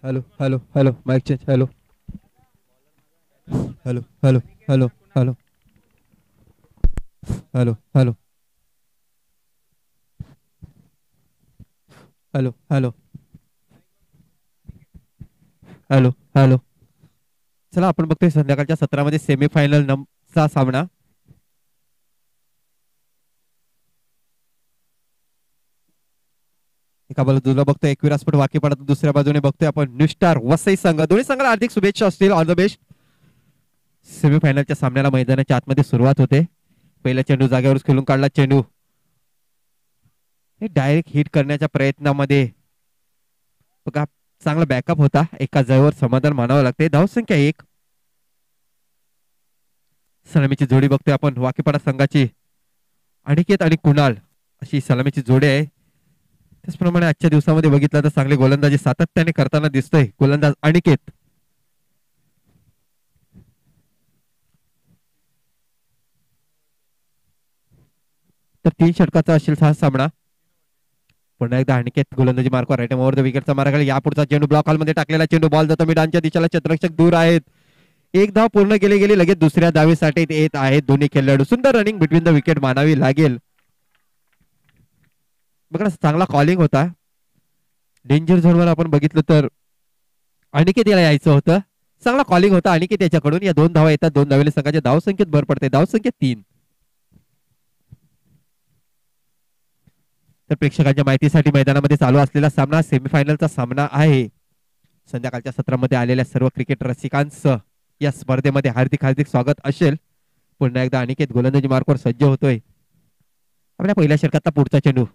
Hello hello hello mike change. Hello hello hello hello hello hello hello hello hello hello hello. चला आपण बघतोय संध्याकाळच्या सत्रामध्ये semifinal चा सामना. एका बाजूला बघतोय एकविरासपट वाकी पडत, दुसऱ्या बाजूने बघतोय आपण न्यू स्टार वसई संघ. दोन्ही संघाला हार्दिक शुभेच्छा असतील. All the best. सेमीफायनलच्या सामन्याला मैदानाच्या आतमध्ये सुरुवात होते. पहिला चेंडू जागेवरच खेळून काढला. चेंडू डायरेक्ट हिट करण्याच्या प्रयत्नामध्ये बघा चांगला बॅकअप होता. एका जागेवर समाधान मानावं लागते. धावसंख्या 1. सलामीची जोडी बघतोय आपण वाकीपाडा संघाची. अनिकेत आणि कुणाल अशी सलामीची जोडी आहे. त्याचप्रमाणे आजच्या दिवसामध्ये बघितलं तर चांगली गोलंदाजी सातत्याने करताना दिसतोय गोलंदाज अनिकेत. तर 3 षटकाचा असेल हा सामना. पुन्हा एकदा अनिकेत गोलंदाजी मार्कवर राईट ओव्हर द विकेटचा मारा. या पुढचा चेंडू ब्लॉक हॉलमध्ये टाकलेला चेंडू. बॉल जातो मिडांच्या दिशेला. क्षेत्ररक्षक दूर आहेत. एक धाव पूर्ण केली गेली. लगेच दुसऱ्या धावेसाठी येत आहेत दोन्ही खेळाडू. सुंदर रनिंग बिटवीन द विकेट मानावी लागेल. बघा चांगला कॉलिंग होता. डेंजर झोनवर आपण बघितलं तर अनिकेत याला यायचं होतं. चांगला कॉलिंग होता अनिकेत याच्याकडून. या 2 धावा येतात. 2 धावेने संघाच्या धावसंख्येत भर पडते. धावसंख्या 3. तर प्रेक्षकांच्या माहितीसाठी मैदानामध्ये चालू असलेला सामना सेमीफायनलचा सामना आहे. संध्याकाळच्या सत्रामध्ये आलेल्या सर्व क्रिकेट रसिकांचं या स्पर्धेमध्ये हार्दिक हार्दिक स्वागत असेल. पुन्हा एकदा अनिकेत गोलंदाजी मार्कवर सज्ज होतोय. आपल्या पहिल्या षटकातला पुढचा चेंडू.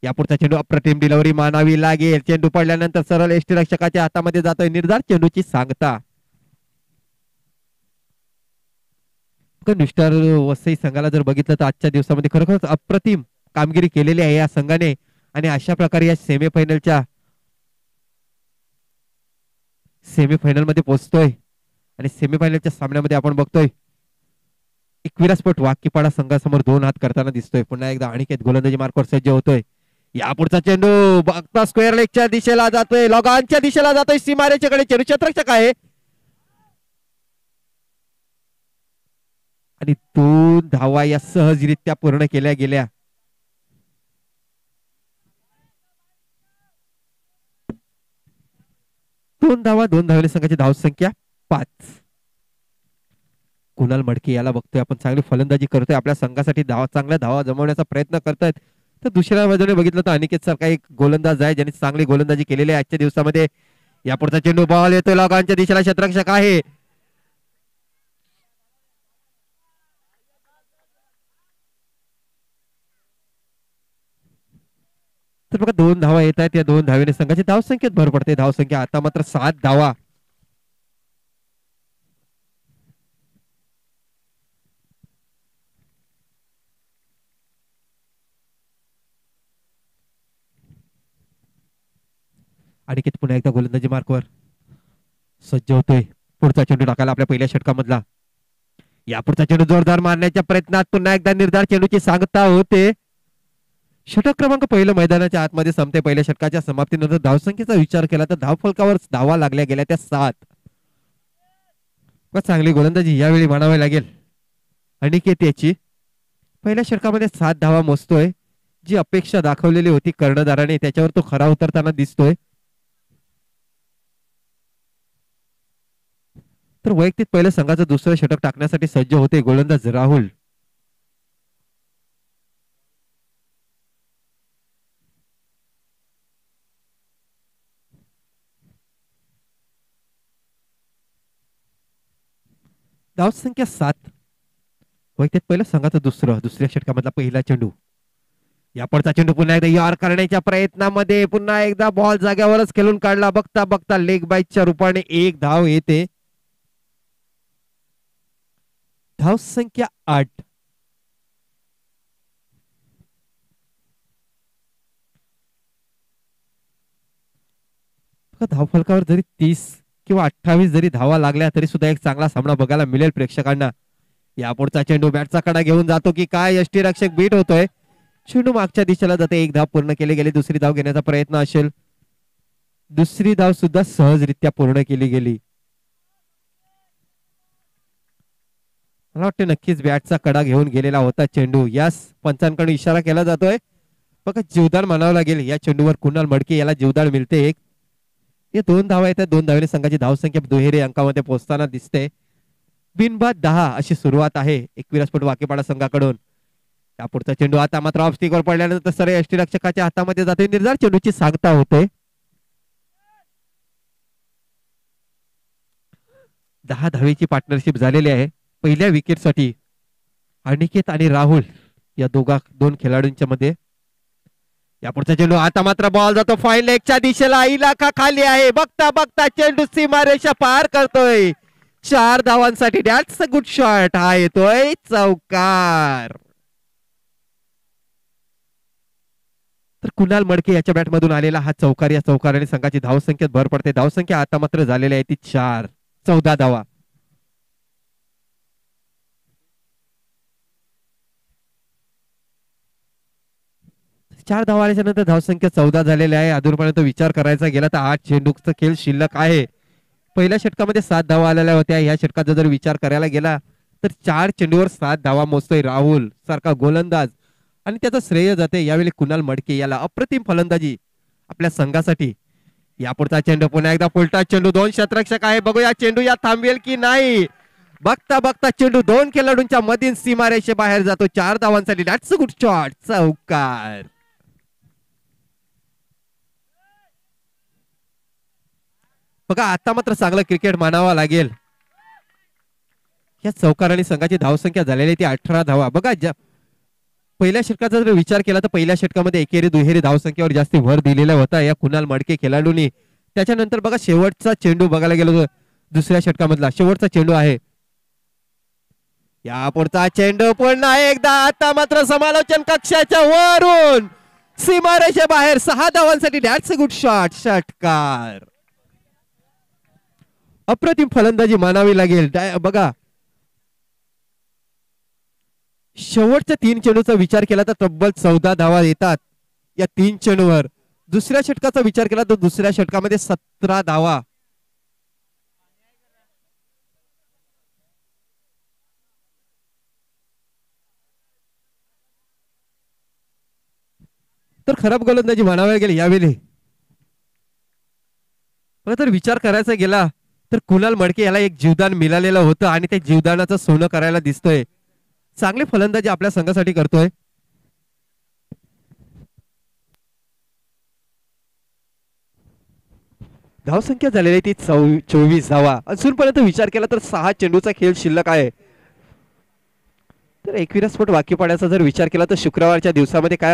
या पुढचा चेंडू अप्रतिम डिलिव्हरी मानावी लागेल. चेंडू पडल्यानंतर सरळ यष्टीरक्षकाच्या हातामध्ये जातोय. निर्धार चेंडूची सांगता. मिस्टर वसई संघाला जर बघितलं तर आजच्या दिवसामध्ये खरोखरच अप्रतिम कामगिरी केलेली आहे या संघाने. आणि अशा प्रकारे या सेमीफायनल मध्ये पोहोचतोय. आणि सेमीफायनलच्या सामन्यामध्ये आपण बघतोय एकविरासपट वाकीपाडा संघासमोर 2 हात करताना दिसतोय. पुन्हा एकदा अनिकेत गोलंदाजी मार्कवर सज्ज होतोय. या पुढचा चेंडू बघता स्क्वेअर लेगच्या दिशेला जातोय. लॉगांच्या दिशेला जातोय. सीमारेषेकडे चेंडू. क्षेत्ररक्षक आहे आणि 2 धावा या सहजरित्या पूर्ण केल्या गेल्या. दोन धावेने संघाची धावसंख्या 5. कुणाल मडके याला बघतोय आपण. चांगली फलंदाजी करतोय. आपल्या संघासाठी चांगल्या धावा जमवण्याचा प्रयत्न करतायत. तर दुसऱ्या बाजूने बघितलं तर अनिकेत सारखा एक गोलंदाज आहे ज्यांनी चांगली गोलंदाजी केलेली आहे आजच्या दिवसामध्ये. या पुढचा चेंडू बॉल येतोय. लॉगांच्या दिशेला. क्षेत्ररक्षक आहे. तर बघा 2 धावा येत आहेत. या 2 धावेने संघाची धावसंख्येत भर पडते. धावसंख्या आता मात्र 7 धावा. अनिकेत पुन्हा एकदा गोलंदाजी मार्कवर सज्ज होतोय. पुढचा चेंडू टाकायला आपल्या पहिल्या षटकामधला. या पुढचा चेंडू जोरदार मारण्याच्या प्रयत्नात पुन्हा एकदा निर्धार चेंडूची सांगता होते. षटक क्रमांक पहिलं मैदानाच्या आतमध्ये संपते. पहिल्या षटकाच्या समाप्तीनंतर धावसंख्येचा विचार केला तर धावफलकावर धावा लागल्या गेल्या त्या 7. चांगली गोलंदाजी यावेळी मानावी लागेल अनिकेत याची. पहिल्या षटकामध्ये 7 धावा मोजतोय. जी अपेक्षा दाखवलेली होती कर्णधाराने त्याच्यावर तो खरा उतरताना दिसतोय. तर वैयक्तिक पहिलं संघाचं दुसरं षटक टाकण्यासाठी सज्ज होते गोलंदाज राहुल. धावसंख्या 7. वैयक्तिक पहिलं संघाचं दुसऱ्या षटकामधला पहिला चेंडू. या पुढचा चेंडू पुन्हा एकदा यार करण्याच्या प्रयत्नामध्ये पुन्हा एकदा बॉल जाग्यावरच खेळून काढला. बघता बघता लेग बाईटच्या रूपाने 1 धाव येते. धावसंख्या 8. धावफलकावर जरी 30 किंवा 28 जरी धावा लागल्या तरी सुद्धा एक चांगला सामना बघायला मिळेल प्रेक्षकांना. या पुढचा चेंडू बॅटचा कडा घेऊन जातो की काय. यष्टीरक्षक बीट होतोय. चेंडू मागच्या दिशेला जाते. 1 धाव पूर्ण केली गेली. दुसरी धाव घेण्याचा प्रयत्न असेल. दुसरी धाव सुद्धा सहजरित्या पूर्ण केली गेली. मला वाटतं नक्कीच बॅटचा कडा घेऊन गेलेला होता चेंडू. यास पंचांकडून इशारा केला जातोय. बघा जीवदान म्हणावं लागेल या चेंडूवर. कुणाल मडके याला जीवदान मिळते. एक हे 2 धावा येतात. 2 धावेने संघाची धावसंख्या दुहेरी अंकामध्ये पोहोचताना दिसते. बिनबाद 10 अशी सुरुवात आहे एकविरास्फोट वाकेपाडा संघाकडून. पुढचा चेंडू आता मात्र ऑफ स्टिकवर पडल्यानंतर सरळ यष्टीरक्षकाच्या हातामध्ये जाते. निर्धार चेंडूची सांगता होते. 10 धावेची पार्टनरशिप झालेली आहे पहिल्या विकेटसाठी. अनिकेत आणि राहुल या दोन खेळाडूंच्या मध्ये. या पुढचा चेंडू आता मात्र बॉल जातो फाईन लेगच्या दिशेला. इलाका खाली आहे. बघता बघता चेंडू सीमारेषा पार करतोय. 4 धावांसाठी दॅट्स अ गुड शॉट. हा येतोय चौकार. तर कुणाल मडके याच्या बॅट मधून आलेला हा चौकार. या चौकाराने संघाची धावसंख्येत भर पडते. धावसंख्या आता मात्र झालेली आहे ती 4. 14 धावा. 4 धावा आल्याच्या नंतर धावसंख्या 14 झालेली आहे. अजूनपर्यंत विचार करायचा गेला तर 8 चेंडूचा खेळ शिल्लक आहे. पहिल्या षटकामध्ये 7 धावा आलेल्या होत्या. या षटकाचा जर विचार करायला गेला तर 4 चेंडूवर 7 धावा मोजतोय राहुल सारखा गोलंदाज. आणि त्याचं श्रेय जाते यावेळी कुणाल मडके याला. अप्रतिम फलंदाजी आपल्या संघासाठी. यापुढचा चेंडू पुन्हा एकदा फुलटा चेंडू. 2 षटरक्षक आहे. बघूया चेंडू या थांबेल की नाही. बघता बघता चेंडू 2 खेळाडूंच्या मधील सीमारेषे बाहेर जातो. 4 धावांसाठी दॅट्स अ गुड शॉट. चौकार. बघा आता मात्र चांगलं क्रिकेट मानावा लागेल. या चौकाराने संघाची धावसंख्या झालेली ती 18 धावा. बघा पहिल्या षटकाचा जर विचार केला तर पहिल्या षटकामध्ये एकेरी दुहेरी धावसंख्येवर जास्ती भर दिलेला होता या कुणाल मडके खेळाडूंनी. त्याच्यानंतर बघा शेवटचा चेंडू बघायला गेलो दुसऱ्या षटकामधला शेवटचा चेंडू आहे. या पुढचा चेंडू पुन्हा एकदा आता मात्र समालोचन कक्षाच्या वरून सीमारेषे बाहेर. 6 धावांसाठी दॅट्स अ गुड शॉट. षटकार. अप्रतिम फलंदाजी मानावी लागेल. बघा शेवटच्या 3 चेंडूचा विचार केला तर तब्बल 14 धावा येतात या 3 चेंडूवर. दुसऱ्या षटकाचा विचार केला तर दुसऱ्या षटकामध्ये 17 धावा. तर खराब गोलंदाजी म्हणावी लागेल यावेळी. तर विचार करायचा गेला तर कुणाल मडके याला एक जीवदान मिळालेलं होतं आणि त्या जीवदानाचं सोनं करायला दिसतोय. चांगली फलंदाजी आपल्या संघासाठी करतोय. धावसंख्या झालेली ती 24 धावा. अजूनपर्यंत विचार केला तर 6 चेंडूचा खेळ शिल्लक आहे. तर एकविरास्फोट वाकीपाड्याचा जर विचार केला तर शुक्रवारच्या दिवसामध्ये काय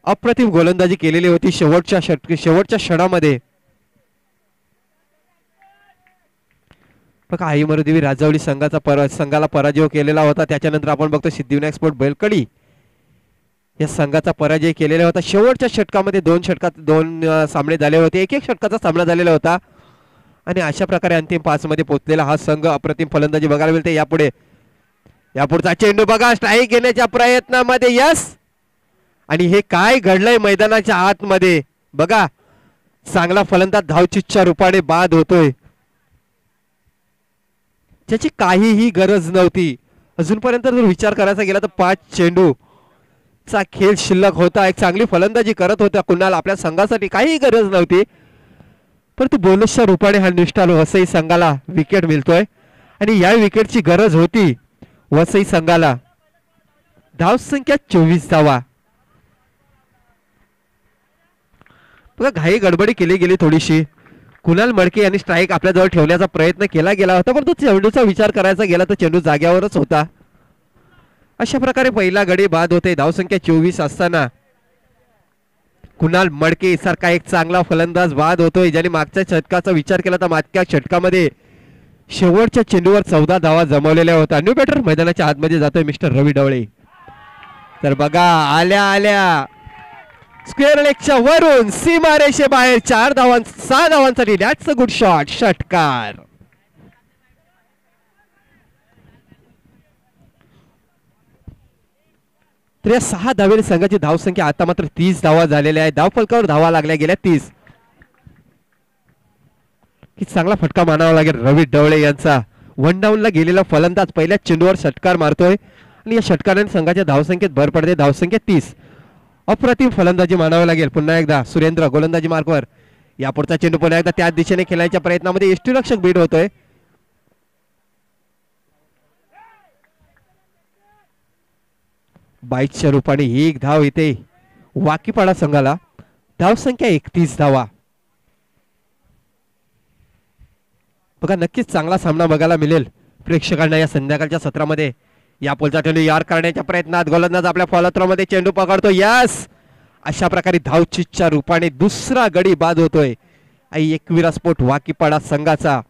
अप्रतिम गोलंदाजी केलेली होती शेवटच्या क्षणामध्ये. बघा आईमरुदेवी राजवली संघाला पराजय केलेला होता. त्याच्यानंतर आपण बघतो सिद्धिविनायक स्पोर्ट बैलकडी या संघाचा पराजय केलेला होता. शेवटच्या षटकामध्ये 2 सामने झाले होते. एक षटकाचा सामना झालेला होता आणि अशा प्रकारे अंतिम 5 मध्ये पोहोचलेला हा संघ. अप्रतिम फलंदाजी बघायला मिळते. यापुढचा चेंडू बघा स्ट्राईक घेण्याच्या प्रयत्नामध्ये यस. आणि हे काय घडलंय मैदानाच्या आतमध्ये बघा. चांगला फलंदाज धावचीच्या रूपाने बाद होतोय. ज्याची काहीही गरज नव्हती. अजूनपर्यंत जर विचार करायचा गेला तर 5 चेंडू चा खेळ शिल्लक होता. एक चांगली फलंदाजी करत होता कुणाल. आपल्या संघासाठी काही गरज नव्हती परंतु बोनसच्या रूपाने हा निष्ठाल वसई संघाला विकेट मिळतोय आणि या विकेटची गरज होती वसई संघाला. धावसंख्या 24 धावा. बघा घाई गडबडी केली गेली थोडीशी. कुणाल मडके यांनी स्ट्राईक आपल्याजवळ ठेवण्याचा प्रयत्न केला गेला होता परंतु चेंडूचा विचार करायचा गेला तर चेंडू जाग्यावरच होता. अशा प्रकारे पहिला गडी बाद होते. धावसंख्या 24 असताना कुणाल मडके सारखा एक चांगला फलंदाज बाद होतोय ज्याने मागच्या षटकाचा विचार केला तर मागच्या षटकामध्ये शेवटच्या चेंडूवर 14 धावा जमवलेल्या होत्या. न्यू बॅटर मैदानाच्या आतमध्ये जातोय मिस्टर रवी ढवळे. तर बघा आल्या स्क्वेअर लेगच्या वरून सीमारेषे बाहेर 6 धावांसाठी दॅट्स अ गुड शॉट. षटकार. तर या 6 धावेने संघाची धावसंख्या आता मात्र 30 धावा झालेल्या आहे. धावफलकावर धावा लागल्या गेल्या 30. की चांगला फटका मानावा लागेल. रवी ढवळे यांचा वन डाऊनला गेलेला फलंदाज पहिल्या चेंडूवर षटकार मारतोय आणि या षटकाराने संघाच्या धावसंख्येत भर पडते. धावसंख्या 30. अप्रतिम फलंदाजी मानावी लागेल. पुन्हा एकदा सुरेंद्र गोलंदाजी मार्कवर. या पुढचा चेंडू पुन्हा एकदा त्याच दिशेने खेळण्याच्या प्रयत्नामध्ये यष्टीरक्षक बीट होतोय. बाईटच्या रूपाने एक धाव येते वाकीपाडा संघाला. धावसंख्या 31 धावा. बघा नक्कीच चांगला सामना बघायला मिळेल प्रेक्षकांना या संध्याकाळच्या सत्रामध्ये. या पोलचा चेंडू यार करण्याच्या प्रयत्नात गोलंदाज आपल्या फॉलोथ्रोमध्ये चेंडू पकडतो. यस, अशा प्रकारे धावचीच्या रूपाने दुसरा गडी बाद होतोय. आई एकविरा स्पोर्ट वाकीपाडा संघाचा.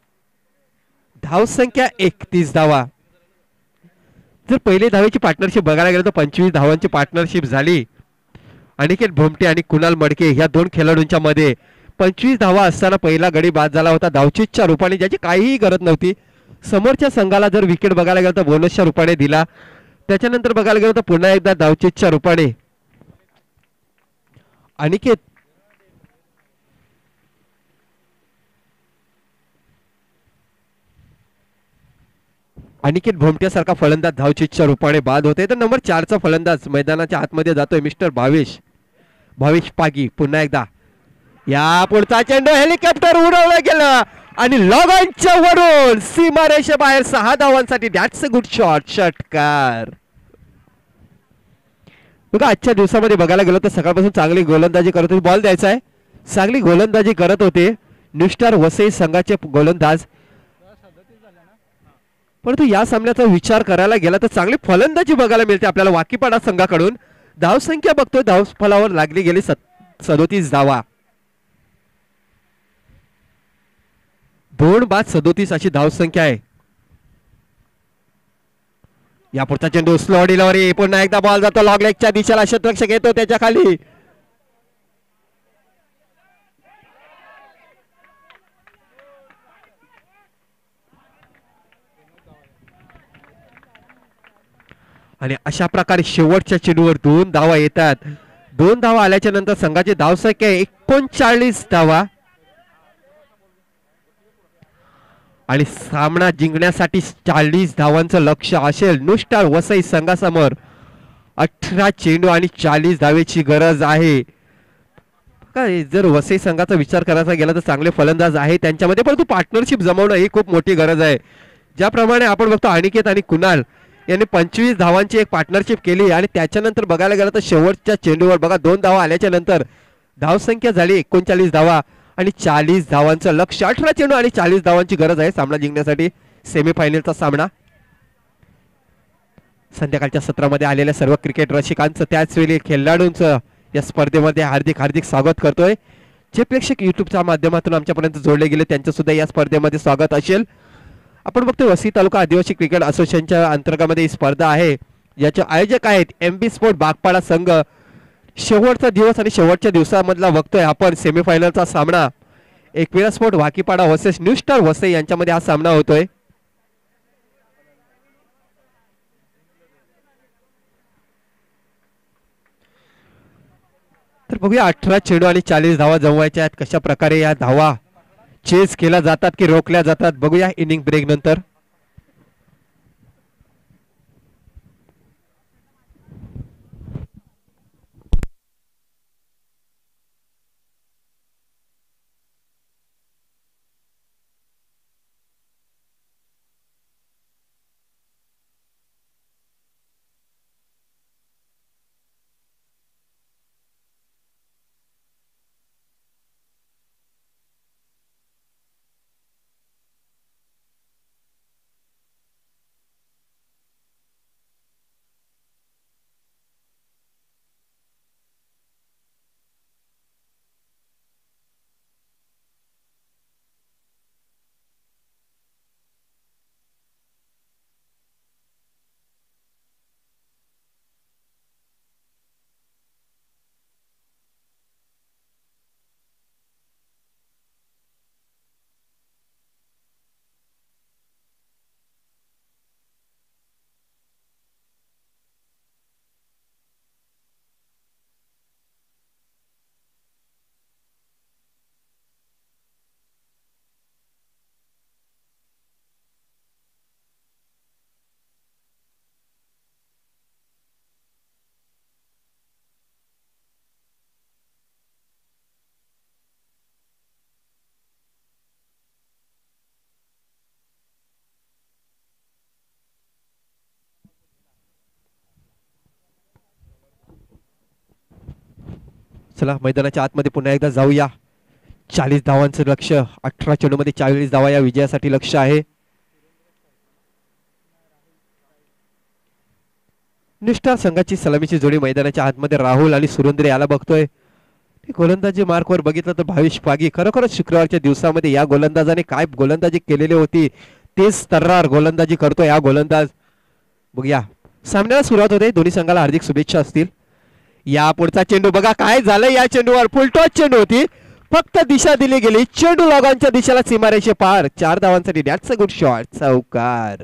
धावसंख्या 31 धावा. जर पहिले धावेची पार्टनरशिप बघायला गेलं तर 25 धावांची पार्टनरशिप झाली अनिकेत भोमटे आणि कुणाल मडके या दोन खेळाडूंच्या मध्ये. 25 धावा असताना पहिला गडी बाद झाला होता धावचीच्या रूपाने, ज्याची काहीही गरज नव्हती. समोरच्या संघाला जर विकेट बघायला गेलं तर बोनसच्या रूपाने दिला. त्याच्यानंतर बघायला गेलं तर पुन्हा एकदा धावचीच्या रूपाने अनिकेत भोमट्यासारखा फलंदाज धावचीच्या रूपाने बाद होते. तर नंबर 4चा फलंदाज मैदानाच्या आतमध्ये जातोय मिस्टर भावेश पागी. पुन्हा एकदा या पुढचा चेंडू हेलिकॉप्टर उडवलं गेलं आणि लॉगॉनच्या वरून सीमारेषेबाहेर 6 धावांसाठी. That's a good shot. षटकार. बघा आजच्या दिवसामध्ये बघायला गेलो तर सकाळपासून चांगली गोलंदाजी करत होते. बॉल द्यायचा आहे. चांगली गोलंदाजी करत होते न्यूस्टार वसई संघाचे गोलंदाज. परंतु या सामन्याचा विचार करायला गेला तर चांगली फलंदाजी बघायला मिळते आपल्याला वाकीपाडा संघाकडून. धावसंख्या बघतोय धावफलावर लागली गेली 37 धावा. 2 बाद 37 अशी धावसंख्या आहे. या पुढचा चेंडू स्लो डिलिव्हरी. पुन्हा एकदा बॉल जातो लॉग लेगच्या दिशेला. क्षेत्ररक्षक येतो त्याच्या खाली. आणि अशा प्रकारे शेवटच्या चेंडूवर 2 धावा येतात. 2 धावा आल्याच्या नंतर संघाची धावसंख्या 39 धावा. आणि सामना जिंकण्यासाठी 40 धावांचं लक्ष्य असेल नुस्टार वसई संघासमोर. 18 चेंडू आणि 40 धावेची गरज आहे. काय जर वसई संघाचा विचार करायचा गेला तर चांगले फलंदाज आहे त्यांच्यामध्ये, परंतु पार्टनरशिप जमवणं ही खूप मोठी गरज आहे. ज्याप्रमाणे आपण बघतो अनिकेत आणि कुणाल यांनी 25 धावांची एक पार्टनरशिप केली आणि त्याच्यानंतर बघायला गेलं तर शेवटच्या चेंडूवर बघा 2 धावा आल्याच्या नंतर धावसंख्या झाली 39 धावा आणि 40 धावांचं लक्ष्य. 18 चेंडू आणि 40 धावांची गरज आहे सामना जिंकण्यासाठी. सेमीफायनलचा सामना. संध्याकाळच्या सत्रामध्ये आलेल्या सर्व क्रिकेट रसिकांचं त्याचवेळी खेळाडूंचं या स्पर्धेमध्ये हार्दिक स्वागत करतोय. जे प्रेक्षक युट्यूबच्या माध्यमातून आमच्यापर्यंत जोडले गेले त्यांचं सुद्धा या स्पर्धेमध्ये स्वागत असेल. आपण बघतोय वसई तालुका आदिवासी क्रिकेट असोसिएशनच्या अंतर्गत ही स्पर्धा आहे. याचे आयोजक आहेत एमबी स्पोर्ट बागपाडा संघ. शेवटचा दिवस आणि शेवटच्या दिवसामधला बघतोय आपण सेमीफायनलचा सामना. एकविरा स्पोर्ट वाकीपाडा वर्सेस न्यूस्टार वसई यांच्यामध्ये हा सामना होतोय. तर बघूया 18 चेंडू आणि 40 धावा जमवायच्या आहेत. कशा प्रकारे या धावा चेस केल्या जातात की रोखल्या जातात बघूया इनिंग ब्रेक नंतर. चला मैदानाच्या आतमध्ये पुन्हा एकदा जाऊया. 40 धावांचं लक्ष, 18 चेंडूमध्ये 40 धावा या विजयासाठी लक्ष आहे. निष्ठा संघाची सलामीची जोडी मैदानाच्या आतमध्ये राहुल आणि सुरेंद्र याला बघतोय. गोलंदाजी मार्कवर बघितलं तर भावेश पागी खरोखरच शुक्रवारच्या दिवसामध्ये या गोलंदाजाने काय गोलंदाजी केलेली होती तेच तर्रार गोलंदाजी करतो या गोलंदाज. बघूया सामन्याला सुरुवात होते. दोन्ही संघाला हार्दिक शुभेच्छा असतील. या पुढचा चेंडू बघा काय झालं या चेंडूवर. फुलटॉस चेंडू होती, फक्त दिशा दिली गेली. चेंडू लॉगांच्या दिशेला सीमारेषे पार. 4 धावांसाठी दॅट्स अ गुड शॉट. चौकार.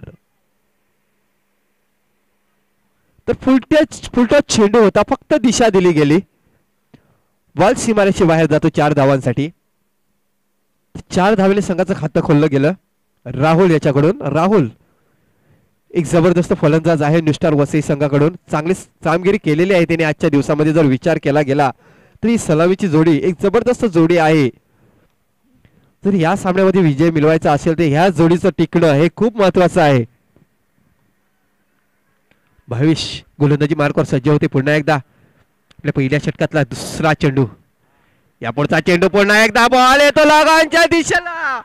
तर फुलटॉस चेंडू होता, फक्त दिशा दिली गेली. बॉल सीमारेषे बाहेर जातो 4 धावांसाठी. 4 धावेने संघाचं खातं खोललं गेलं राहुल याच्याकडून. राहुल एक जबरदस्त फलंदाज आहे निष्ठार वसई संघाकडून. चांगली कामगिरी केलेली आहे त्याने आजच्या दिवसामध्ये. जर विचार केला गेला तर ही सलामीची जोडी एक जबरदस्त जोडी आहे. जर या सामन्यामध्ये विजय मिळवायचा असेल तर ह्या जोडीचं टिकणं हे खूप महत्वाचं आहे. भावेश गोलंदाजी मार्कवर सज्ज होते पुन्हा एकदा. आपल्या पहिल्या षटकातला दुसरा चेंडू. या पुढचा चेंडू पुन्हा एकदा बॉल येतो लगांच्या दिशेला.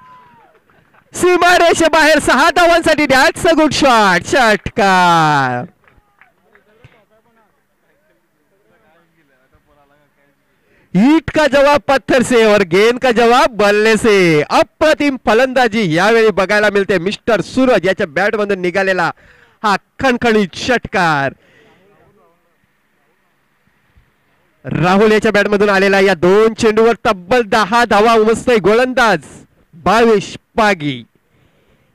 सीमारेषे बाहेर 6 धावांसाठी दॅट्स अ गुड शॉट. षटकार. ईट का जवाब पत्थर से और गेंद का जवाब बल्ले से. अप्रतिम फलंदाजी यावेळी बघायला मिळते. मिस्टर सूरज याच्या बॅट मधून निघालेला हा खणखणीत षटकार. राहुल याच्या बॅट मधून आलेला या 2 चेंडूवर तब्बल 10 धावा उमसतोय गोलंदाज भावेश पागी.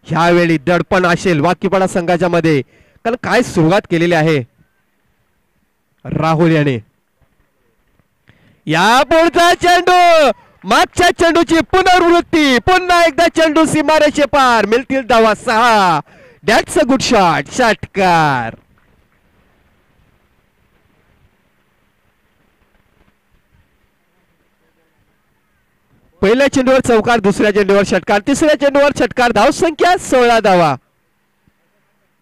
ह्यावेळी दडपण असेल वाकीपाडा संघाच्या मध्ये, कारण काय सुरुवात केलेली आहे राहुल याने. या पुढचा चेंडू मागच्या चेंडूची पुनरावृत्ती. पुन्हा एकदा चेंडू सीमारेषे पार. मिळतील धावा 6. That's a good shot. षटकार. पहिल्या चेंडूवर चौकार, दुसऱ्या चेंडूवर षटकार, तिसऱ्या चेंडूवर षटकार. धाव संख्या 16 धावा.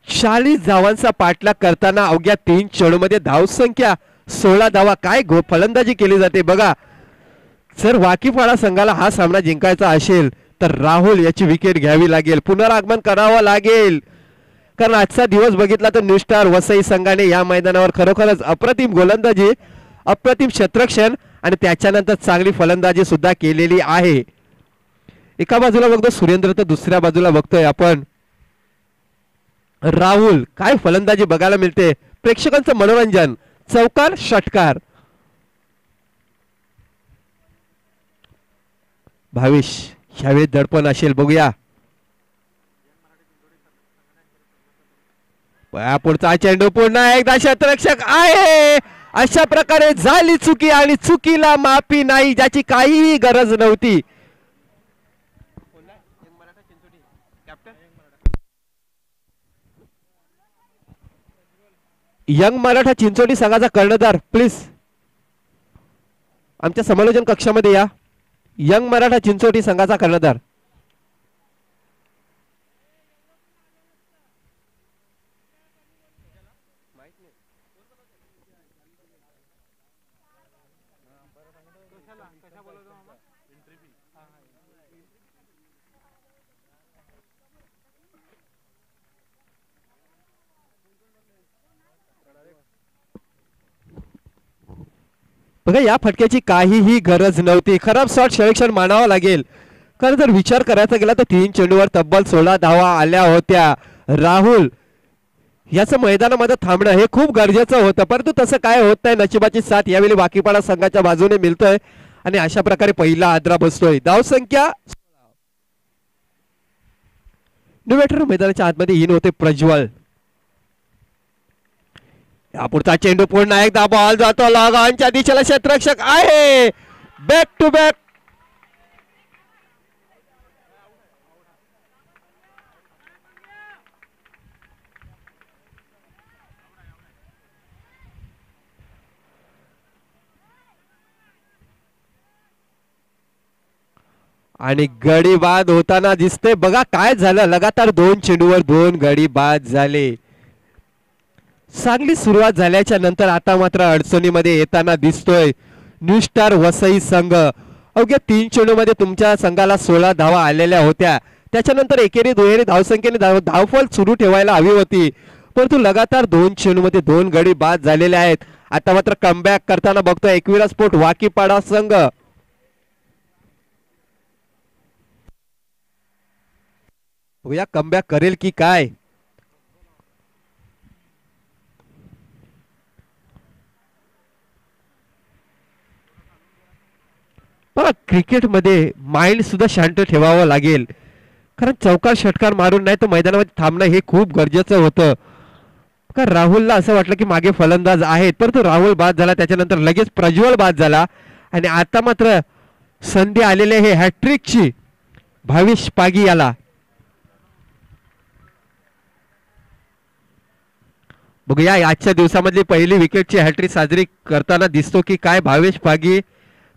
40 धावांचा पाठलाग करताना अवघ्या 3 चेंडूमध्ये धाव संख्या 16 धावा. काय फलंदाजी केली जाते बघा. जर वाकीपाडा संघाला हा सामना जिंकायचा असेल तर राहुल याची विकेट घ्यावी लागेल, पुनरागमन करावं लागेल. कारण आजचा दिवस बघितला तर निष्ठार वसई संघाने या मैदानावर खरोखरच अप्रतिम गोलंदाजी, अप्रतिम क्षेत्ररक्षण आणि त्याच्यानंतर चांगली फलंदाजी सुद्धा केलेली आहे. एका बाजूला बघतो सुरेंद्र तर दुसऱ्या बाजूला बघतोय आपण राहुल. काय फलंदाजी बघायला मिळते. प्रेक्षकांचं मनोरंजन. चौकार षटकार. भावेश ह्यावेळी दडपण असेल बघूया. पुढचा चेंडू पुन्हा एकदा क्षेत्ररक्षक आहे. अशा प्रकारे झाली चुकी आणि चुकीला माफी नाही, ज्याची काहीही गरज नव्हती. यंग मराठा चिंचोली संघाचा कर्णधार प्लीज आमच्या समालोचन कक्षामध्ये या. यंग मराठा चिंचोली संघाचा कर्णधार. बघा या फटक्याची काहीही गरज नव्हती. खराब शॉट सर्वेक्षण मानावं लागेल. कारण जर विचार करायचा गेला तर 3 चेंडूवर तब्बल 16 धावा आल्या होत्या. राहुल याचं मैदानामध्ये थांबणं हे खूप गरजेचं होतं, परंतु तसं काय होत नाही. नशिबाची साथ यावेळी वाकीपाडा संघाच्या बाजूने मिळतोय आणि अशा प्रकारे पहिला आद्रा बसतोय. धाव संख्या इनोव्हेटर मैदानाच्या आतमध्ये इन होते प्रज्वल. या पुढचा चेंडू पुन्हा एकदा बॉल जातो लगांच्या दिशेला. क्षेत्ररक्षक आहे. Back to back. आणि गडी बाद होताना दिसते. बघा काय झालं. लगातार 2 चेंडूवर 2 गडी बाद झाले. चांगली सुरुवात झाल्याच्या नंतर आता मात्र अडचणीमध्ये येताना दिसतोय. न्यू स्टार वसई संघ. अवघ्या 3 चेंडूमध्ये तुमच्या संघाला 16 धावा आलेल्या होत्या. त्याच्यानंतर एकेरी दुहेरी धावसंख्येने धावफल सुरू ठेवायला हवी होती, परंतु लगातार 2 चेंडूमध्ये 2 गडी बाद झालेले आहेत. आता मात्र कमबॅक करताना बघतो एकविरा स्पोर्ट वाकीपाडा संघ. बघूया कमबॅक करेल की काय. क्रिकेटमध्ये माइंड सुद्धा शांत ठेवावं लागेल, कारण चौकार षटकार मारून नाही तर मैदानामध्ये थांबणं हे खूप गरजेचं होतं. का राहुलला असं वाटलं की मागे फलंदाज आहेत, परंतु राहुल बाद झाला. त्याच्यानंतर लगेच प्रज्वल बाद झाला आणि आता मात्र संधी आलेली आहे हॅट्रिकची भावेश पागी याला. बघूया आजच्या दिवसामधली पहिली विकेटची हॅट्रिक साजरी करताना दिसतो की काय भावेश पागी,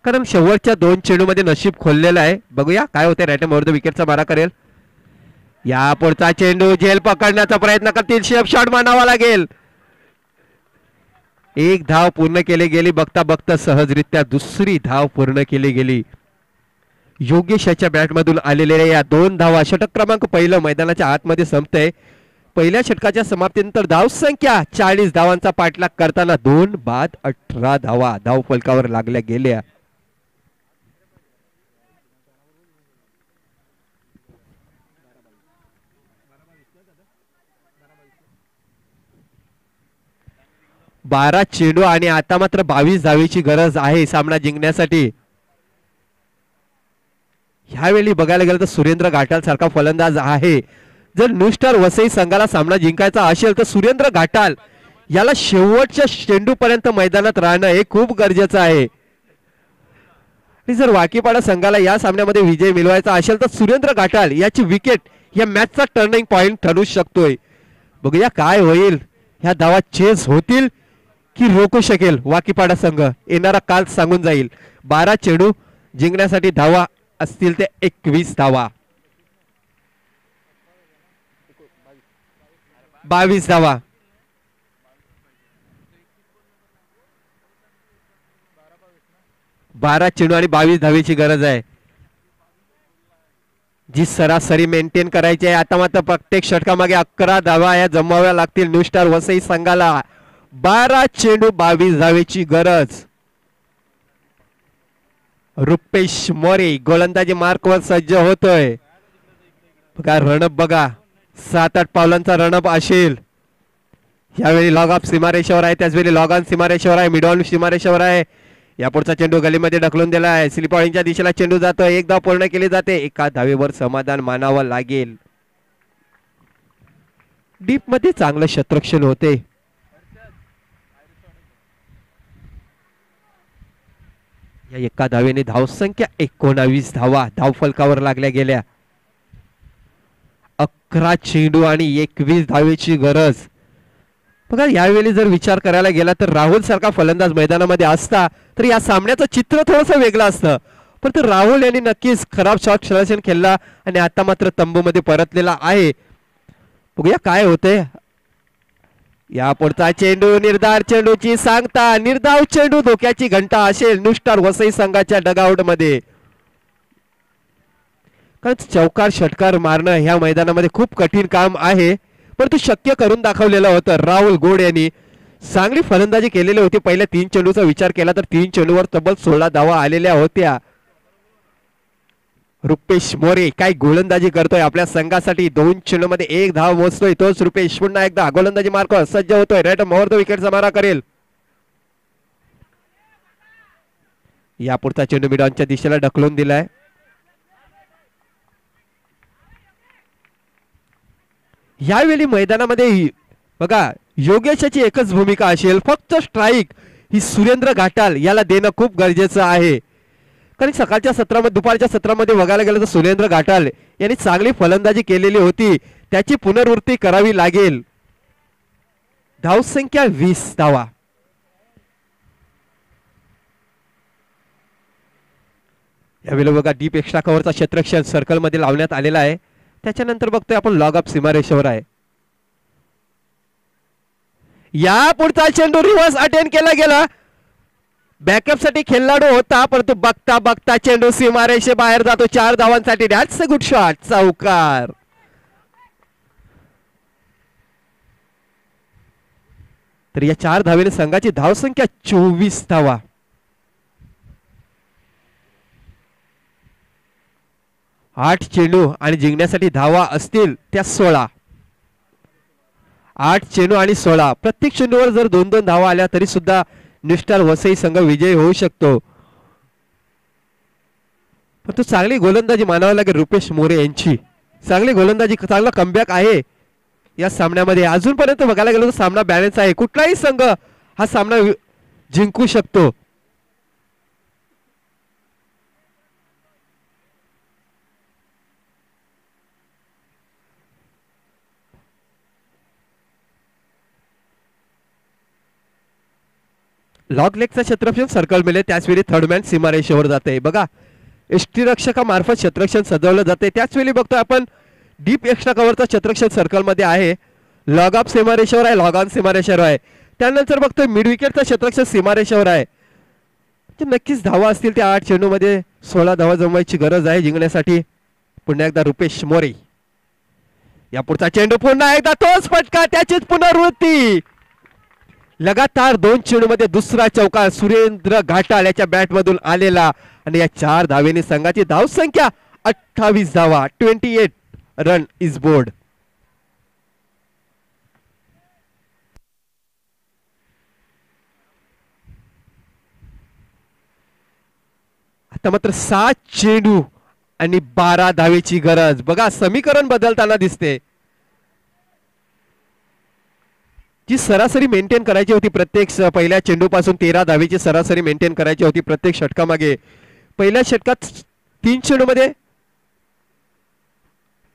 कारण शेवटच्या 2 चेंडूमध्ये नशीब खोललेलं आहे. बघूया काय होते. राईट मोर द विकेटचा मारा करेल. या पुढचा चेंडू झेल पकडण्याचा प्रयत्न करतील, शेप शॉट मानावा लागेल. 1 धाव पूर्ण केली गेली. बघता बघता सहजरित्या दुसरी धाव पूर्ण केली गेली. योगेश याच्या बॅटमधून आलेल्या या 2 धावा. षटक क्रमांक पहिलं मैदानाच्या आतमध्ये संपतंय. पहिल्या षटकाच्या समाप्तीनंतर धावसंख्या 40 धावांचा पाठलाग करताना 2 बाद 18 धावा धाव फलकावर लागल्या गेल्या. बारा चेंडू आणि आता मात्र 22 धावेची गरज आहे सामना जिंकण्यासाठी. ह्यावेळी बघायला गेलं तर सुरेंद्र घाटाल सारखा फलंदाज आहे. जर न्यू स्टार वसई संघाला सामना जिंकायचा असेल तर सुरेंद्र घाटाल याला शेवटच्या चेंडू पर्यंत मैदानात राहणं हे खूप गरजेचं आहे. आणि जर वाकीपाडा संघाला या सामन्यामध्ये विजय मिळवायचा असेल तर सुरेंद्र घाटाल याची विकेट या मॅचचा टर्निंग पॉइंट ठरू शकतोय. बघूया काय होईल. ह्या धावा चेस होतील की रोखू शकेल वाकीपाडा संघ, येणारा काल सांगून जाईल. 12 चेंडू जिंकण्यासाठी धावा असतील ते 21 धावा. 22 धावा. 12 चेंडू आणि 22 धावेची गरज आहे, जी सरासरी मेंटेन करायची आहे. आता मात्र प्रत्येक षटकामागे 11 धावा या जमवाव्या लागतील न्यू स्टार वसई संघाला. 12 चेंडू 22 धावेची गरज. रुपेश मोरे गोलंदाजी मार्कवर सज्ज होतोय. बघा रणप, बघा 7-8 पावलांचा रणप असेल. यावेळी लॉग ऑफ सीमारेषेवर आहे, त्याचवेळी लॉग ऑन सीमारेषेवर आहे, मिड ऑन सीमारेषेवर आहे. या पुढचा चेंडू गलीमध्ये ढकलून दिला आहे. स्लिप पॉइंटच्या दिशेला चेंडू जातो. 1 धाव पूर्ण केली जाते. 1 धावेवर समाधान मानावं लागेल. डीप मध्ये चांगलं क्षेत्ररक्षण होते. या 1 धावेने धावसंख्या 19 धावा धाव फलकावर लागल्या गेल्या. 11 चेंडू आणि 21 धावेची गरज. बघा यावेळी जर विचार करायला गेला तर राहुल सारखा फलंदाज मैदानामध्ये असता तर या सामन्याचं चित्र थोडंसं वेगळं असतं, परंतु राहुल यांनी नक्कीच खराब शॉट सलेक्शन केला आणि आता मात्र तंबूमध्ये परतलेला आहे. बघूया काय होते. या पुढचा चेंडू निर्धार चेंडूची सांगता. निर्धाव चेंडू धोक्याची घंटा असेल न्यू स्टार वसई संघाच्या डगआउट मध्ये. कारण चौकार षटकार मारणं ह्या मैदानामध्ये खूप कठीण काम आहे, परंतु शक्य करून दाखवलेलं होतं. राहुल गोड यांनी चांगली फलंदाजी केलेली होती. पहिल्या 3 चेंडूचा विचार केला तर 3 चेंडूवर तब्बल 16 धावा आलेल्या होत्या. रुपेश मोरे काय गोलंदाजी करतोय आपल्या संघासाठी. 2 चेंडूमध्ये 1 धाव मोजतोय तोच रुपेश. पुन्हा एकदा गोलंदाजी मार्कवर सज्ज होतोय. राईट मोहर द विकेटचा मारा करेल. या पुढचा चेंडू मिडॉनच्या दिशेला ढकलून दिलाय. यावेळी मैदानामध्ये बघा योगेशाची एकच भूमिका असेल, फक्त स्ट्राईक ही सुरेंद्र घाटाल याला देणं खूप गरजेचं आहे. कारण सकाळच्या सत्रामध्ये दुपारच्या सत्रामध्ये बघायला गेलं तर सुरेंद्र घाटाल यांनी चांगली फलंदाजी केलेली होती, त्याची पुनरावृत्ती करावी लागेल. धावसंख्या 20 धावा. यावेळी बघा डीप एक्स्ट्रा कव्हरचा क्षेत्ररक्षण सर्कल मध्ये लावण्यात आलेला आहे. त्याच्यानंतर बघतोय आपण लॉग ऑफ सीमारेषेवर आहे. या पुढचा चेंडू रिव्हर्स अटेंड केला गेला. बॅकअप साठी खेळाडू होता, परंतु बघता बघता चेंडू सीमारेषे बाहेर जातो. 4 धावांसाठी. That's a good shot. चौकार. तर या 4 धावेने संघाची धावसंख्या 24 धावा. 8 चेंडू आणि जिंकण्यासाठी धावा असतील त्या 16. 8 चेंडू आणि 16. प्रत्येक चेंडूवर जर 2-2 धावा आल्या तरी सुद्धा निष्ठार वसई संघ विजयी होऊ शकतो. पण तो चांगली गोलंदाजी मानावी लागेल रुपेश मोरे यांची. चांगली गोलंदाजी, चांगला कमबॅक आहे या सामन्यामध्ये. अजूनपर्यंत बघायला गेलो तर सामना बॅलन्स आहे. कुठलाही संघ हा सामना जिंकू शकतो. लॉग लेगचा क्षेत्ररक्षण सर्कल मिळेल त्याचवेळी थर्ड मॅन सीमारेषेवर जाते. बघा यष्टीरक्षकामार्फत क्षेत्ररक्षण सजवलं जाते. त्याचवेळी बघतोय आपण डीप एक्स्ट्रा कव्हरचा क्षेत्ररक्षण सर्कल मध्ये आहे. लॉग ऑफ सीमारेषेवर आहे, लॉग ऑन सीमारेषेवर आहे. त्यानंतर बघतोय मिड विकेटचा क्षेत्ररक्षण सीमारेषेवर आहे. नक्कीच धावा असतील त्या 8 चेंडू मध्ये 16 धावा जमवायची गरज आहे जिंकण्यासाठी. पुन्हा एकदा रुपेश मोरे. या पुढचा चेंडू पुन्हा एकदा तोच फटका, त्याचीच पुनरावृत्ती. लगातार 2 चेंडू मध्ये दुसरा चौकार सुरेंद्र घाटाल याच्या बॅट मधून आलेला. आणि या 4 धावेने संघाची धावसंख्या 28 धावा. 28 रन इज बोर्ड. आता मात्र 7 चेंडू आणि 12 धावेची गरज. बघा समीकरण बदलताना दिसते. जी सरासरी मेंटेन करायची होती प्रत्येक पहिल्या चेंडू पासून 13 धावेची सरासरी मेंटेन करायची होती प्रत्येक षटकामागे. पहिल्या षटकात 3 चेंडू मध्ये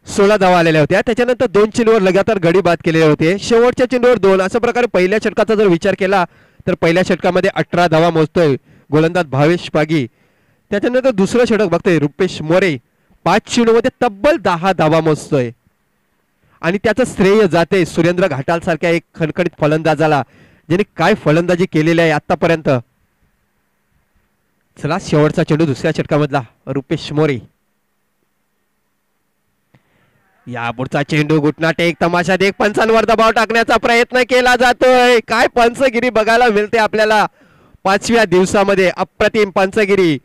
16 धावा आलेल्या होत्या. त्याच्यानंतर 2 चेंडूवर लगातार गडी बाद केलेले होते. शेवटच्या चेंडूवर 2. अशा प्रकारे पहिल्या षटकाचा जर विचार केला तर पहिल्या षटकामध्ये 18 धावा मोजतोय गोलंदाज भावेश पागी. त्याच्यानंतर दुसरं षटक बघतोय रुपेश मोरे 5 चेंडू मध्ये तब्बल 10 धावा मोजतोय. आणि त्याचं श्रेय जाते सुरेंद्र घाटाल सारख्या एक खणखणीत फलंदाजाला ज्याने काय फलंदाजी केलेली आहे आतापर्यंत. चला शेवटचा चेंडू दुसऱ्या षटकामधला रुपेश मोरे. या पुढचा चेंडू घुटनाटे एक तमाशा देख पंचांवर दबाव टाकण्याचा प्रयत्न केला जातोय. काय पंचगिरी बघायला मिळते आपल्याला 5व्या दिवसामध्ये. अप्रतिम पंचगिरी.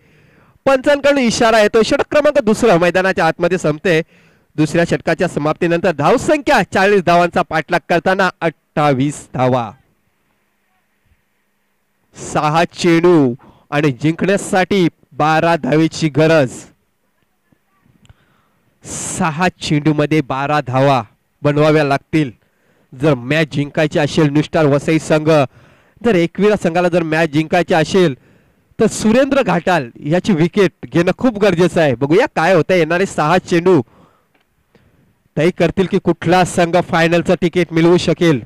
पंचांकडून इशारा येतो. षटक क्रमांक 2 मैदानाच्या आतमध्ये संपते. दुसऱ्या षटकाच्या समाप्तीनंतर धावसंख्या 40 धावांचा पाठलाग करताना 28 धावा. 6 चेंडू आणि जिंकण्यासाठी 12 धावेची गरज. 6 चेंडू मध्ये 12 धावा बनवाव्या लागतील जर मॅच जिंकायची असेल. निष्ठार वसई संघ जर 21 संघाला जर मॅच जिंकायची असेल तर सुरेंद्र घाटाल याची विकेट घेणं खूप गरजेचं आहे. बघूया काय होतं. येणारे 6 चेंडू तय करतील की कुठला संघ फायनलचं तिकीट मिळवू शकेल.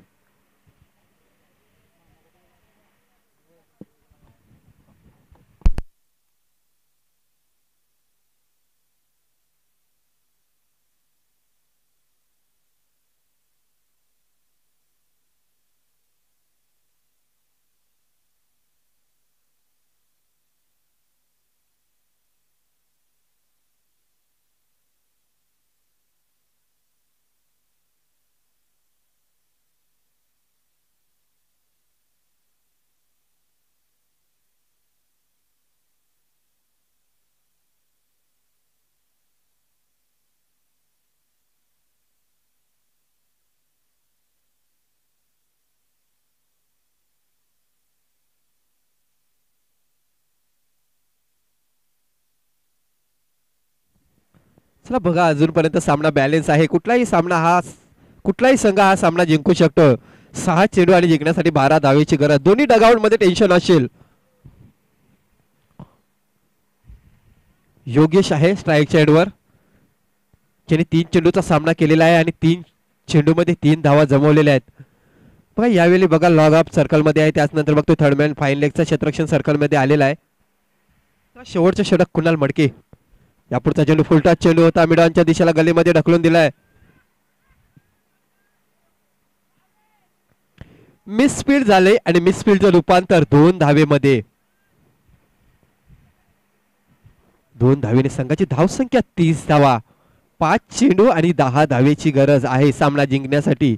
चला बघा अजूनपर्यंत सामना बॅलन्स आहे. कुठलाही संघ हा सामना जिंकू शकतो. 6 चेंडू आणि जिंकण्यासाठी 12 धावेची गरज. दोन्ही डगआउट मध्ये टेन्शन असेल. योगेश आहे स्ट्राईकच्या एंडवर ज्याने 3 चेंडूचा सामना केलेला आहे आणि 3 चेंडू मध्ये 3 धावा जमवलेल्या आहेत. बघा यावेळी बघा लॉग ऑफ सर्कल मध्ये आहे. त्यानंतर बघतो थर्ड मॅन फाईन लेगचा क्षेत्ररक्षण सर्कल मध्ये आलेला आहे. शेवटचा षटक कुणाल मडके. या पुढचा चेंडू फुलटॉस चेंडू होता. मिडॉनच्या दिशेला गलीमध्ये ढकलून दिलाय. मिसफील्ड झाले आणि मिसफील्डचं रूपांतर 2 धावेमध्ये. 2 धावेने संघाची धावसंख्या 30 धावा. 5 चेंडू आणि 10 धावेची गरज आहे सामना जिंकण्यासाठी.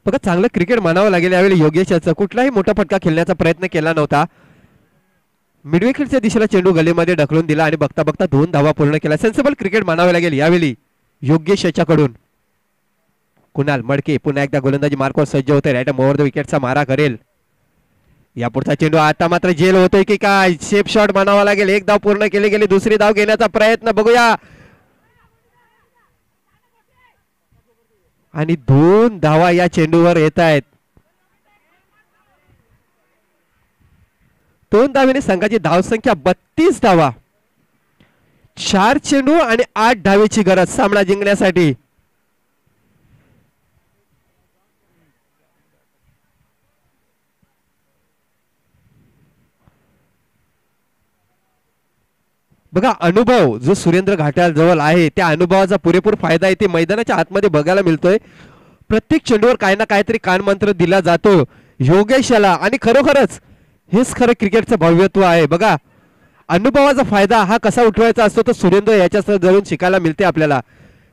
बघा चांगलं क्रिकेट मानावं लागेल यावेळी. योगेश याचा कुठलाही मोठा फटका खेळण्याचा प्रयत्न केला नव्हता. मिडविकेटच्या दिशेला चेंडू गलीमध्ये ढकलून दिला आणि बघता बघता 2 धावा पूर्ण केला. सेन्सिबल क्रिकेट मानावे लागेल यावेळी योगेश याच्याकडून. कुणाल मडके पुन्हा एकदा गोलंदाजी मार्कवर सज्ज होते. राईट ओव्हर द विकेटचा मारा करेल. या पुढचा चेंडू आता मात्र जेल होतोय की काय, शेप शॉट मानावा लागेल. 1 धाव पूर्ण केली गेली. दुसरी धाव घेण्याचा प्रयत्न बघूया आणि 2 धावा या चेंडूवर येत आहेत. 2 धावेने संघाची धावसंख्या 32 धावा. 4 चेंडू आणि 8 धावेची गरज सामना जिंकण्यासाठी. बघा अनुभव जो सुरेंद्र घाटाल जवळ आहे त्या अनुभवाचा पुरेपूर फायदा इथे मैदानाच्या आतमध्ये बघायला मिळतोय. प्रत्येक चेंडूवर काही ना काहीतरी कानमंत्र दिला जातो योगेशाला आणि खरोखरच हेच खरं क्रिकेटचं भव्यत्व आहे. बघा अनुभवाचा फायदा हा कसा उठवायचा असतो तो सुरेंद्र याच्या जवळून शिकायला मिळते आपल्याला.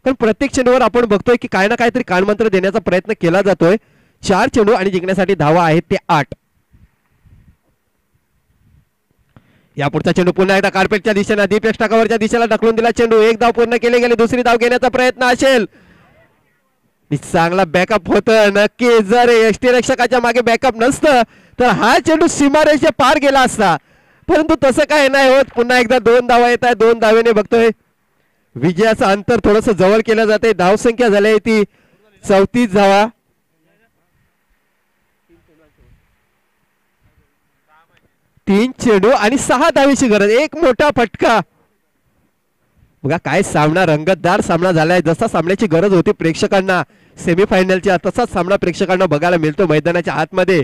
कारण प्रत्येक चेंडूवर आपण बघतोय की काही ना काहीतरी कानमंत्र देण्याचा प्रयत्न केला जातोय. 4 चेंडू आणि जिंकण्यासाठी धावा आहेत ते 8. या पुढचा चेंडू पुन्हा एकदा कार्पेटच्या दिशेने दीप एक्स्ट्रा कव्हरच्या दिशेला ढकलून दिला. चेंडू 1 धाव पूर्ण केली गेली. दुसरी धाव घेण्याचा प्रयत्न असेल. चांगला बॅकअप होत नक्की. जर एसटी रक्षकाच्या मागे बॅकअप नसतं तर हा चेंडू सीमारेषे पार गेला असता, परंतु तसं काय नाही होत. पुन्हा एकदा 2 धावा येत आहे. 2 धावेने बघतोय विजयाचं अंतर थोडस जवळ केलं जाते. धावसंख्या झाली ती 34 धावा. 3 चेंडू आणि 6 धावेची गरज. एक मोठा फटका. बघा काय सामना, रंगतदार सामना झालाय. जसा सामन्याची गरज होती प्रेक्षकांना सेमीफायनलच्या तसाच सामना प्रेक्षकांना बघायला मिळतो मैदानाच्या आतमध्ये.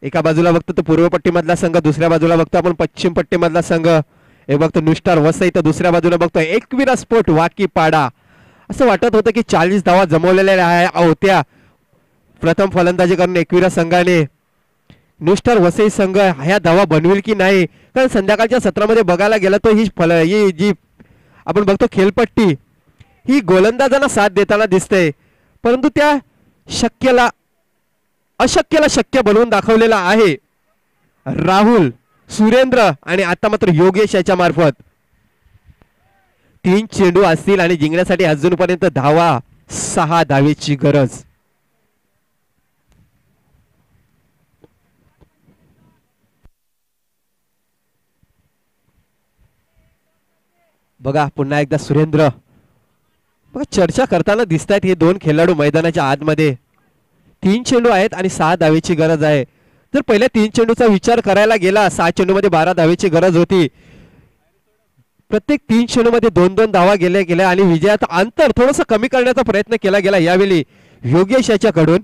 एका बाजूला बघतो तो पूर्व पट्टीमधला संघ, दुसऱ्या बाजूला बघतो आपण पश्चिम पट्टीमधला संघ. एक बघतो नुस्टार वसई तर दुसऱ्या बाजूला बघतो एकविरा स्पोर्ट वाकीपाडा. असं वाटत होतं की 40 धावा जमवलेल्या होत्या प्रथम फलंदाजी करून एकविरा संघाने. नुस्टार वसई संघ ह्या धावा बनवेल की नाही, कारण संध्याकाळच्या सत्रामध्ये बघायला गेलं तर ही जी आपण बघतो खेळपट्टी ही गोलंदाजांना साथ देताना दिसते, परंतु त्या अशक्यला शक्य बनवून दाखवलेला आहे राहुल, सुरेंद्र आणि आता मात्र योगेश याच्या मार्फत. 3 चेंडू असतील आणि जिंकण्यासाठी अजूनपर्यंत धावा 6 धावेची गरज. बघा पुन्हा एकदा सुरेंद्र. बघा चर्चा करताना दिसत आहेत हे 2 खेळाडू मैदानाच्या आतमध्ये. 3 चेंडू आहेत आणि 6 धावेची गरज आहे. जर पहिल्या 3 चेंडूचा विचार करायला गेला 6 चेंडू मध्ये 12 धावेची गरज होती. प्रत्येक 3 चेंडू मध्ये 2-2 धावा गेल्या आणि विजयाचं अंतर थोडंसं कमी करण्याचा प्रयत्न केला गेला यावेळी योगेश याच्याकडून.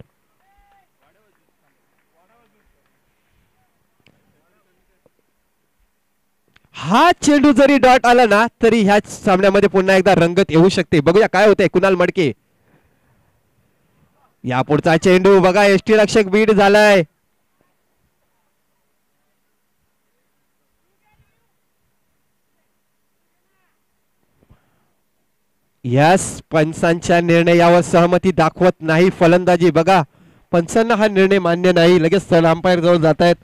हा चेंडू जरी डॉट आला ना तरी ह्या सामन्यामध्ये पुन्हा एकदा रंगत येऊ शकते. बघूया काय होतंय. कुणाल मडके. या पुढचा चेंडू बघा एसटी रक्षक बीड झालाय. यस पंचांच्या निर्णयावर सहमती दाखवत नाही फलंदाजी. बघा पंचांना हा निर्णय मान्य नाही. लगेच स्थळ अंपायर जवळ जात आहेत.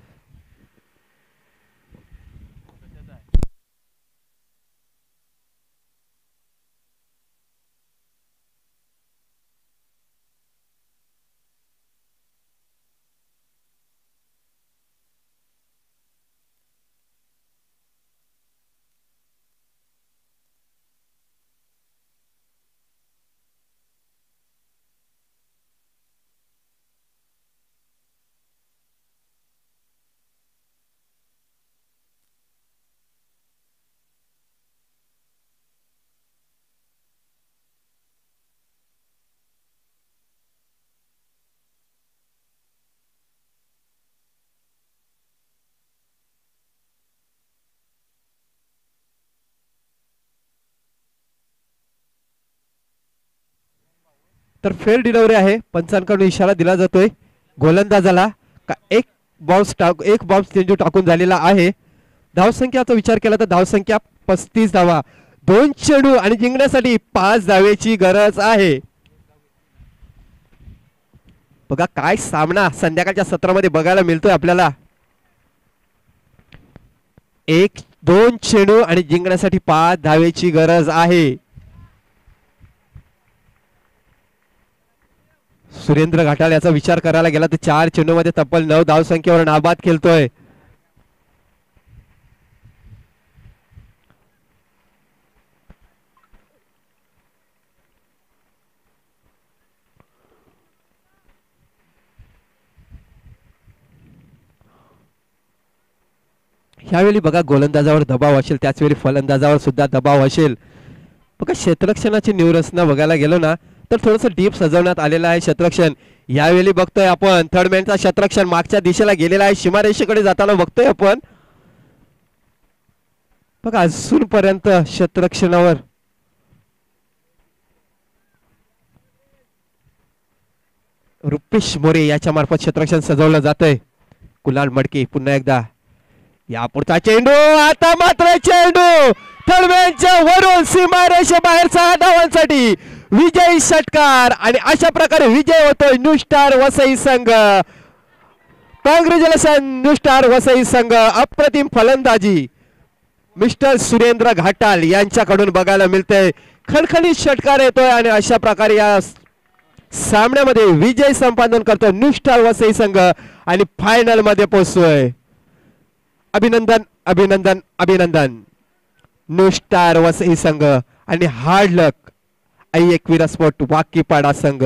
तर फेअर डिलिव्हरी आहे. पंचांकडून इशारा दिला जातोय गोलंदाजाला का एक बॉम्ब चेंडू टाकून झालेला आहे. धावसंख्याचा विचार केला तर धावसंख्या 35 धावा. 2 चेंडू आणि जिंकण्यासाठी 5 धावेची गरज आहे. बघा काय सामना संध्याकाळच्या सत्रामध्ये बघायला मिळतोय आपल्याला. 1-2 चेंडू आणि जिंकण्यासाठी 5 धावेची गरज आहे. सुरेंद्र घाटाल याचा विचार करायला गेला तर 4 चेंडूमध्ये तब्बल 9 धावसंख्येवर नाबाद खेळतोय. ह्यावेळी बघा गोलंदाजावर दबाव असेल त्याचवेळी फलंदाजावर सुद्धा दबाव असेल. बघा क्षेत्ररक्षणाची न्यूरचना बघायला गेलो ना तर थोडस डीप सजवण्यात आलेलं आहे क्षेत्ररक्षण. यावेळी बघतोय आपण थर्ड मॅनचा क्षेत्ररक्षण मागच्या दिशेला गेलेला आहे. सीमारेषेकडे जाताना बघतोय आपण. बघा अजूनपर्यंत क्षेत्ररक्षणावर रुपेश मोरे याच्या मार्फत क्षेत्ररक्षण सजवलं जातंय. कुणाल मडके पुन्हा एकदा या पुढचा चेंडू. आता मात्र चेंडू थर्डमॅनच्या वरून सीमारेषे बाहेर 6 धावांसाठी विजयी षटकार आणि अशा प्रकारे विजय होतोय न्यू स्टार वसई संघ. कॉंग्रॅच्युलेशन न्यू स्टार वसई संघ. अप्रतिम फलंदाजी मिस्टर सुरेंद्र घाटाल यांच्याकडून बघायला मिळते. खणखणीत षटकार येतोय आणि अशा प्रकारे या सामन्यामध्ये विजय संपादन करतोय न्यू स्टार वसई संघ आणि फायनल मध्ये पोहोचतोय. अभिनंदन अभिनंदन अभिनंदन न्यू स्टार वसई संघ आणि हार्ड लक एकवीरा स्पोर्ट वाकीपाडा संघ.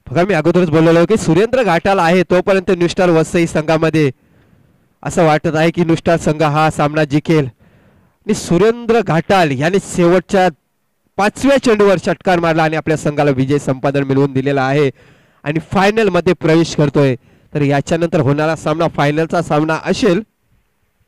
बघा मी अगोदरच बोललो की सुरेंद्र घाटाल आहे तोपर्यंत न्यू स्टार वसई संघामध्ये असं वाटत आहे की न्यू स्टार संघ हा सामना जिंकेल. आणि सुरेंद्र घाटाल यांनी शेवटच्या 5व्या चेंडूवर षटकार मारला आणि आपल्या संघाला विजय संपादन मिळवून दिलेला आहे आणि फायनल मध्ये प्रवेश करतोय. तर याच्यानंतर होणारा सामना फायनलचा सामना असेल